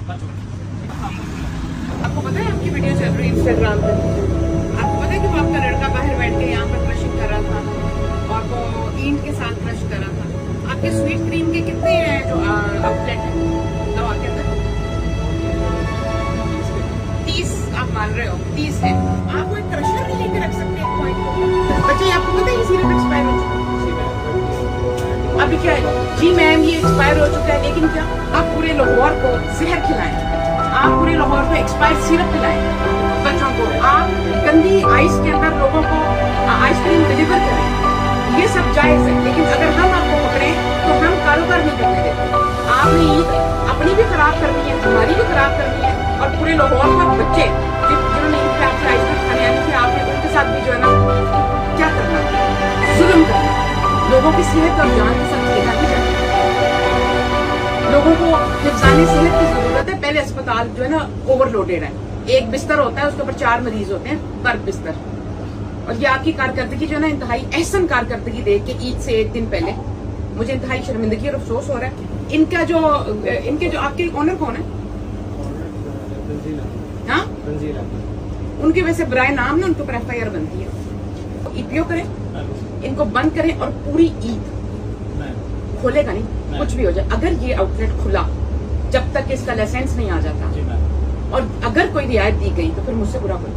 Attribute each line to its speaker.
Speaker 1: आपको पता है आपकी वीडियो चल रही है इंस्टाग्राम पे? आपको पता है कि वो आपका लड़का बाहर बैठ के यहाँ पर क्रशिंग कर रहा था और वो ईंट के साथ क्रश कर रहा था। आपके स्वीट क्रीम के कितने हैं जो आउटलेट है दवा के अंदर? 30 आप मान रहे हो? 30 है। आप वो एक क्रशर नहीं लेके रख सकते एक पॉइंट को? बच्चे आपको पता है ये सिरप एक्सपायर हो चुका है? अभी क्या है जी मैम ये एक्सपायर हो चुका है, लेकिन क्या आप पूरे लाहौर को जहर खिलाएं, आप पूरे लाहौर को एक्सपायर सिरप पिलाएं बच्चों को, आप गंदी आइस के अंदर लोगों को आइसक्रीम डिलीवर करें, ये सब जायज है। लेकिन अगर हम आपको पकड़े तो हम कारोबार नहीं करने देते। आपने ईद अपनी भी खराब करनी है, हमारी भी खराब करनी है, और पूरे लाहौर का बच्चे जिन्होंने ईद पे आपसे आइसक्रीम खाने आनी थी आपने उनके साथ भी जो है ना क्या करना, जुल्म करना। लोगों की सेहत और जान के साथ खेलना नहीं चाहिए। लोगों को हिफ्ज़ाने सेहत की जरूरत है। पहले अस्पताल जो है ना ओवरलोडेड है, एक बिस्तर होता है उसके ऊपर 4 मरीज होते हैं पर बिस्तर। और ये आपकी कारकर्दगी जो है ना इंतहाई एहसन कारकर्दगी देख के ईद से एक दिन पहले मुझे इंतहाई शर्मिंदगी और अफसोस हो रहा है। इनके जो आपके ऑनर कौन है? हाँ उनके वैसे बुराए नाम ना उनके ऊपर FIR बनती है। EPO करें, इनको बंद करें और पूरी ईद खोलेगा नहीं, कुछ भी हो जाए। अगर ये आउटलेट खुला जब तक इसका लाइसेंस नहीं आ जाता और अगर कोई रियायत दी गई तो फिर मुझसे बुरा कोई